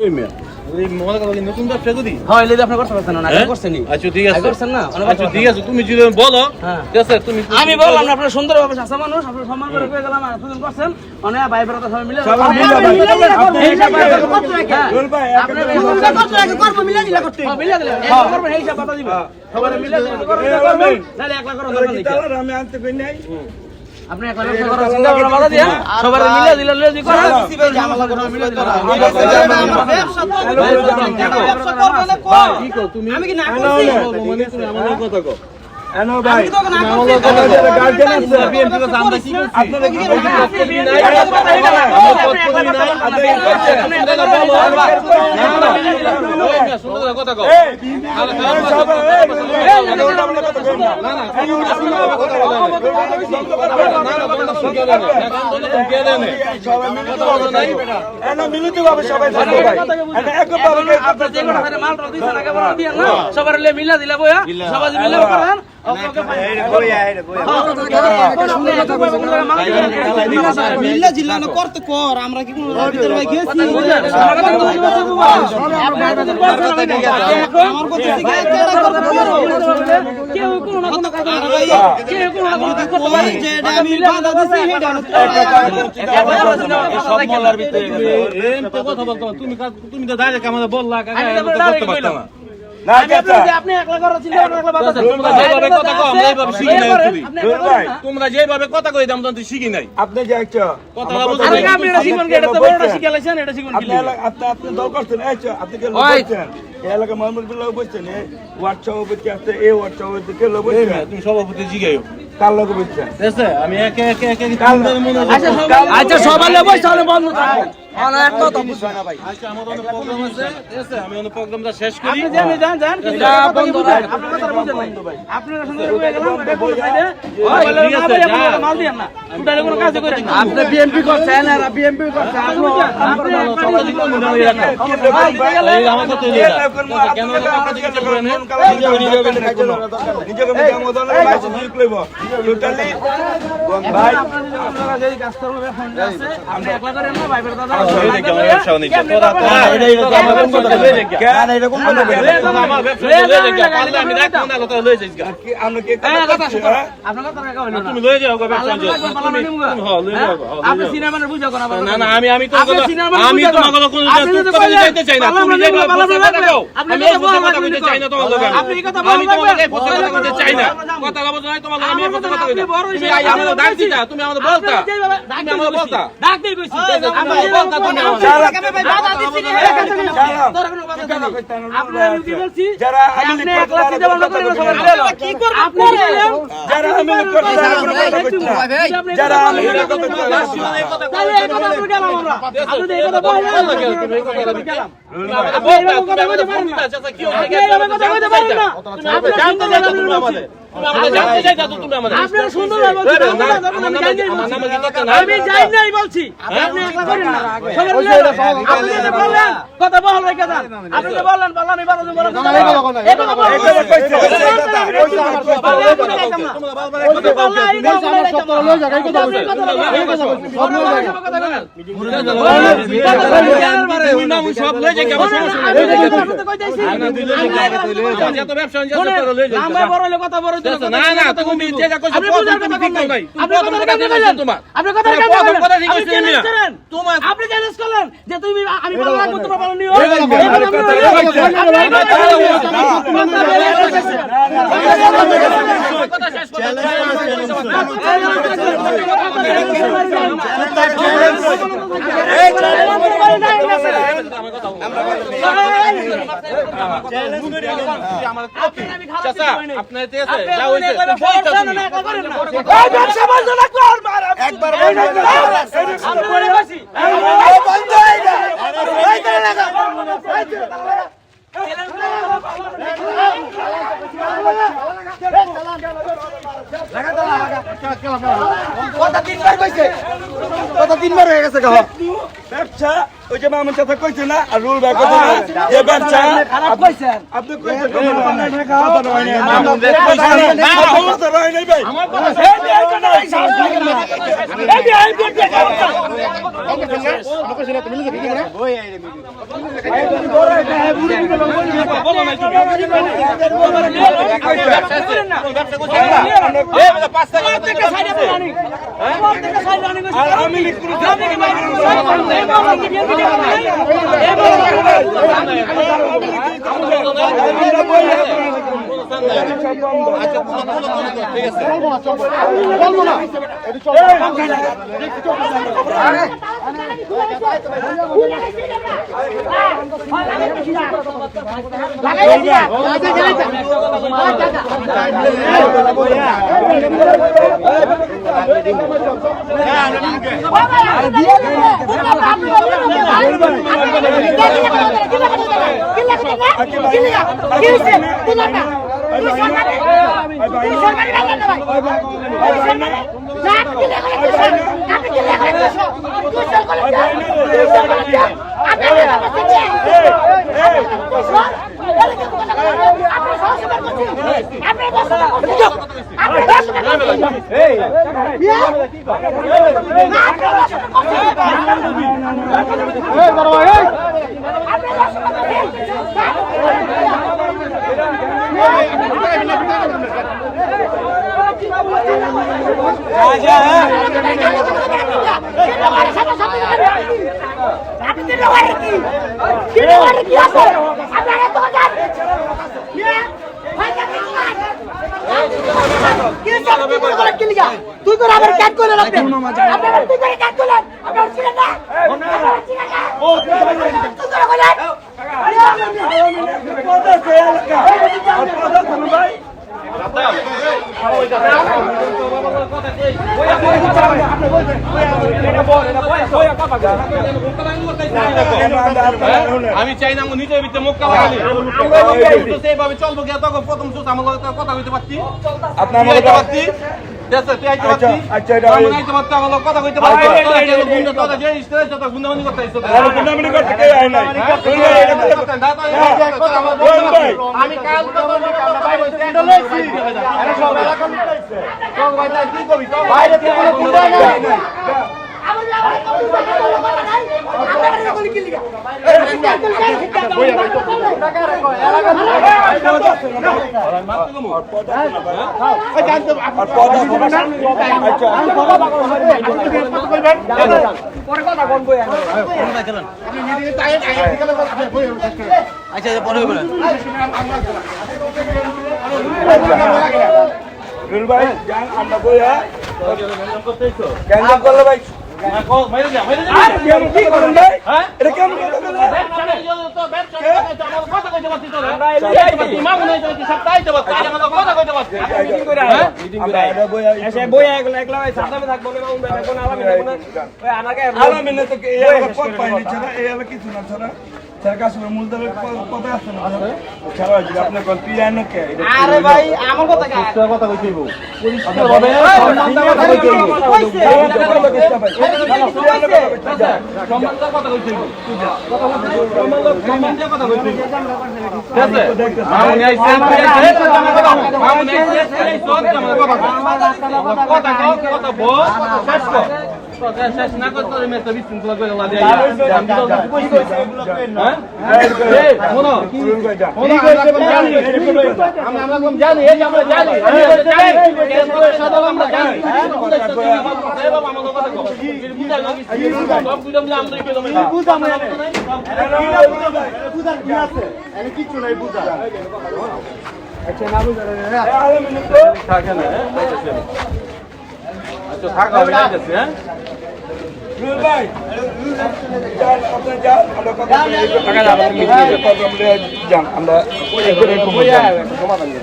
ওই মনে করো কি নতুন ব্যবসা করি হ্যাঁ এলে আপনি করতে পারছেন না আগে করছেন নি আচ্ছা ঠিক আছে করছেন না আচ্ছা ঠিক আছে তুমি যদি বলো ঠিক আছে তুমি আমি বললাম না আপনারা সুন্দরভাবে শাসা মানুষ আপনারা সম্মান করে কই গেলাম আপনারা করছেন মানে ভাই ব্রাদার সবাই মিলে আপনি হিসাব করতে রাখেন বল ভাই আপনি কত আগে করব মিলে দিলা করতে হ্যাঁ মিলে দিলা করবেন এই হিসাব বাতা দিব সবাই মিলে করবেন তাহলে একলা করো দরকার নেই আমি আনতে কই নাই আপনি একলা করো চিন্তা ভাবনা বাতা দেন সবাই মিলে দিলা লজি করো ঝামেলা করো মিলে দিলা ব্যবসা করবে না কো কি কো তুমি আমি কি না করছি মানে তুমি আমাদের কথা কও এনো ভাই আমাদের কথা গার্ডিয়ান আছে বিএমপি কথা আমরা কি করছি আপনারা কি নাই সুন্দর কথা কও সবার মিলা দিলা বয়া সবাই মিলা করেন মিল্লা জিল্লা না করতে কর আমরা কি কোনো ভিতর ভাই গেছি আমার কথা শিখে কেউ কোনো না কোনো কথা কেউ কোনো না কোনো করতে পারে যে এটা আমি বাধা দিছি এটা সব মোল্লার ভিতরে এম তো কথা বলতো তুমি তো ডাইরেক্ট আমাদের বললা কাকা করতে পারতাম না না আপনি একলা করার চিন্তা করেন একলা বাধা তোমরা যেভাবে কথা কই দাম তো শিখি নাই আপনি যে একটা কথা আরে আপনি এটা শিখুন কি এটা তো বড়টা শিখাইছেন এটা শিখুন কি আপনি দল করছেন আপনি কে লোক বলছেন এই এলাকা মোহাম্মদ বিল্লাহ বলছেন হোয়াটসঅ্যাপ আছে এই হোয়াটসঅ্যাপ কে লোক বলছেন তুমি সভাপতি জিগাইও কার লোক বলছেন ঠিক আছে আমি একে একে একে আচ্ছা সবাই বসে তাহলে বন্ধ থাকো অনেক কথা বুঝছ না ভাই আচ্ছা আমাদের অনেক প্রোগ্রাম আছে ঠিক আছে আমি অনেক প্রোগ্রামটা শেষ করি আপনি যান এটা বন্ধ রাখ আপনার কথা বুঝেন ভাই আপনারা সুন্দর হয়ে গেলাম এটা বলে বাইরে ঠিক আছে মাল দিয়েন না টোটালি কোনো কাজ করেন না আপনি বিএমপি করছেন আর বিএমপি করছেন আপনি আমার কথা কেন নিজেকে মদন ভাই সুযোগ লইব টোটালি ভাই আপনারা যেই কাজ করবে ফোন আছে আপনি একলা করেন না ভাই দাদা কেন এরকম কথা আমার ব্যবসা লয়ে যাই পারলে আমি রাখবো না কথা লয়ে যাই আমরা কে আপনার কথা রাখা হইলো না তুমি লয়ে যাও ব্যবসা আপনি সিনেমার বুঝা কোন না না আমি তো আমি তোমার কথা কোন কথা যাইতে চাই না তুমি যে কথা কও আমি এই কথা কইতে চাই না তোমার লগে আপনি এই কথা আমি তোমাকে এই কথা কইতে চাই না কথা বলবো না তোমার আমি এই কথা কইতে তুমি আমাকে ডাক দিতা তুমি আমাকে বলতা তুমি আমাকে বলতা ডাক দেই কইছি আমি বলতা তুমি ভাই বাধা দিছি তোর কোনো বাধা দাও আপনি আমি কি বলছি যারা আপনি এক লাখ দিতে বন্ধ করে সবার কি করব আপনি যারা আমি করতে যারা আমি তাহলে এই কথা বলে গেলাম আমরা আপনি এই কথা বলেন তুমি এই কথা গেলাম আপনি এই কথা বলতে পারেন না কি হবে কথা বলতে পারেন না আপনি জানতে চাইতা তুমি আমাদের জানতে চাইতা তুমি আমাদের আপনারা সুন্দর বলছেন আমি যাই নাই বলছি আপনি একলা করেন না সবার মিলে আপনি যে বললেন কথা বল রেখে দেন আপনি যে বললেন আমি বড় বড় কথা এই কথা বল সব লয়ে যাই কেমন আমরা বড় হলে কথা বড় না না তুমি যে কইছো আপনি বুঝার কথা ঠিক নাই আপনি কথা বলেন তোমার আপনি কথা বলেন তোমার আপনি চ্যালেঞ্জ করলেন যে তুমি আমি ভালো লাগবো তোমার ভালো নিও কথা শেষ একবার কথা তিনবার কইছে কথা তিনবার হয়ে গেছে ব্যবসা ওই যে মামুন চাচা কইছে না আর রুল ভাই কথা যে ব্যবসা খারাপ কইছেন আপনি কইছেন কথা নয় না মামুন রে কইছেন না কথা নয় নাই ভাই আমার কথা বলো না আমি লিখুন তুই করে আবার কাট করে রাখবেন আপনারা তুই করে কাট করলেন আপনারা ছিলেন না ও তুই করে বলেন কথা সে এলাকা কথা শুনুন ভাই আমি চাই না নিজের ভিতরে মুখ কালালি সেইভাবে চলবো গিয়ে তখন প্রথম সুত আমার কথা কইতে পারছি আপনার পারছি আচ্ছা এটা কথা কইতে পারছি গুন্ডাবন্দি করতে গুন্ডামুন্ডি করতে কে আয় নাই আমি কাল বাইরে থেকে কোনো গুন্ডা নাই ভাই যান আমরা বইয়া কেন করলে ভাই কি করেন ভাই এটা কেমন কিছু না মূলদলের কথা আছে না আপনার আরে ভাই আমার কথা কথা কইতে শেষ না করতে মেয়েটা বিশৃঙ্খলা করে লাগা দিয়ে আমরা জানি এই আমরা জানি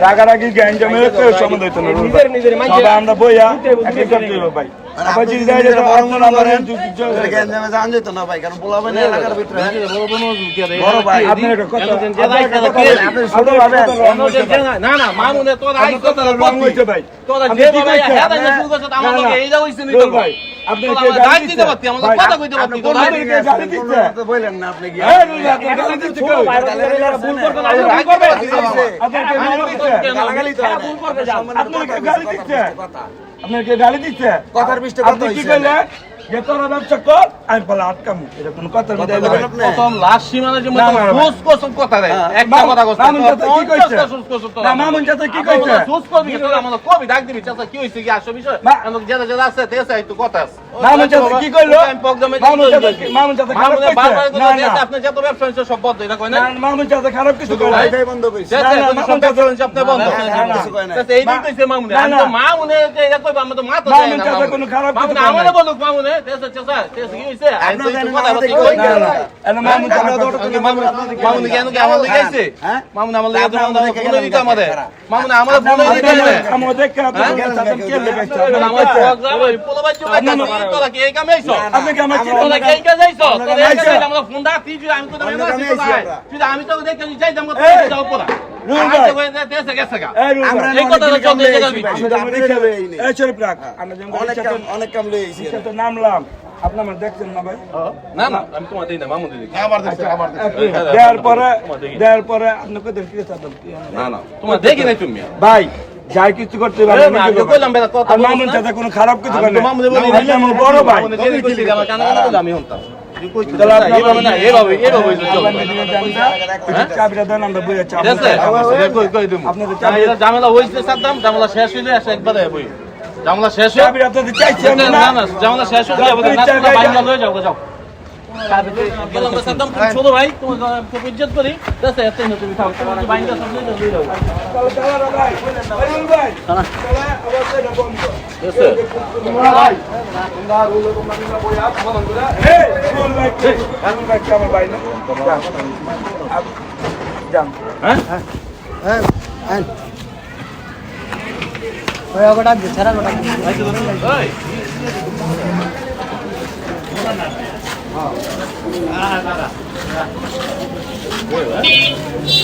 রাগারাগি গ্যাঞ্জামের সমাধান হইতো না সবাই আমরা বইয়া ভাই না না মামুনে তোরা এই কথা বলছিস ভাই তোরা যে ভাই হ্যাঁ শুরু করছ আমার লগে এই যাও হইছে নি ভাই আপনার তোরা কে আমার গালি দায়িত্ব দিতে দিচ্ছে? পারতি, আমাদের ভাই, কথা কইতে পারতি, তোরা। আপনার কে গালি দিচ্ছে? বলেন না আপনি কি এই রুল ভাই, আপনার গালি দিচ্ছে কেউ? রাগ করবে? আপনার কে গালি দিচ্ছে? গালাগালি তো হয় না। আপনার কে গালি দিচ্ছে? আপনার কে গালি দিচ্ছে? কথার পৃষ্ঠে আপনি কথা কি হইছে। কইলেন? যে তোরা ব্যবসা কর, আমি বলে আটকামু। এটা কোনো কথার মধ্যে এলো ভাই? প্রথম লাস্ট সীমানা যে না, মতো না, না, সুস কোসম কথা রে একটা কথা কইছ মামুন চাচা কি কইছে? না, মামুন চাচা কি কইছে? সুস করবি কি তোরা আমাদের কবি ডাক দিবি চাচা কি হইছে কি আসো বিষয় মা- আমাদের যেটা যেটা আছে তেছে একটু কথা আছে মামুন চাচা কি কইলো? আমি প্রোগ্রামে মামুন চাচা খারাপ মামুনে বারবার কইছে? কথা না, দিয়েছে না। আপনি যত ব্যবসা হইছে সব বন্ধ এটা কই না না, মামুন চাচা খারাপ কিছু কইলো না। ওয়াইফাই বন্ধ কইছে। যেটা না, সব মামুন ব্যবসা হইছে আপনি বন্ধ না, না, না। কিছু কয় না। তাতে এইদিন কইছে মামুনে না, আমি না। তো মামুনে যে এটা কইবা আমরা তো মাথা মামুন যায় না চাচা কোনো খারাপ কিছু মামুনে কয় আমারে নাই। বলুক মামুনে তেছে চাচা তেছে কি হইছে আমি তো একটু কথা বলতে না, কই না, না। এটা মামুন চাচা মামুনে কেন কি আমার লেগে আইছে হ্যাঁ? মামুনে আমার লেগে আপনার আমাদের ফোন কেন দিতে আমাদের কারা? মামুনে আমাদের ফোন দিতে আমার দেখে আপনার চাচা কে লেগেছে? আমার প্রোগ্রাম ওই পোলাবাই চুকাই তোরা কি এই কামে আইছো আপনি কি আমার তোরা কি এই কাজে আইছো আমরা তোরা এই আইছো। কাজে আমরা ফোন দা তুই আমি তো আমরা আমি কামে আইছি আমরা। তুই আমি তো দেখে যাই দাম এই, যাও পড়া রুল আমি ভাই। তো কই দেশে গেছে গা এই রুল আমরা ভাই। এই কথাটা অনেক চলতে কাম গেলে লইছি, আমি- শুধু আপনি খেলে এই নেই। এই শরীফ রাখ। আমরা যেমন অনেক কাম লইছি। রিক্সাতে নামলাম। আপনি আমার দেখছেন না ভাই? না না আমি তোমার দেই না মামুন দিদি আবার দেখছি দেওয়ার পরে আপনি কোথায় কি চাচ্ছেন? না না তোমার দেখি নাই তুমি ভাই যাই কিছু করতে পারে আমি আগে কইলাম বেটা কথা আর মামুন চাচা কোনো খারাপ কিছু করে আমি তো মামুনে বলি আপনি আমার বড় ভাই মামুনে যেদিন কইছি আমার কানে কানে বলে আমি হন্তাম তাহলে আপনার এইভাবে না এইভাবে চল চাবিটা দেন আমরা বুঝে চাপ ঠিক আছে কই কই দিমু আপনাদের না, এটা ঝামেলা হইছে সাদ্দাম ঝামেলা শেষ হইলে আসে একবারে বই ঝামেলা শেষ হইলে চাবিটা আপনাদের চাইছেন না না না ঝামেলা শেষ হইলে যাবো না তোমরা বাইরে লয়ে যাও যাও গেলাম তো সাদ্দাম তুমি ছোট ভাই তোমার খুব ইজ্জত করি ঠিক আছে এত তুমি থাও তোমার বাইরে সব লয়ে যাও ভাই ভাই অবশ্যই এটা বন্ধ ঠিক আছে ভাই এই রুল ভাই কি আমার ভাই না যান হ্যাঁ হ্যাঁ, হ্যাঁ। ওই ওটা ছাড়া ওটা ওই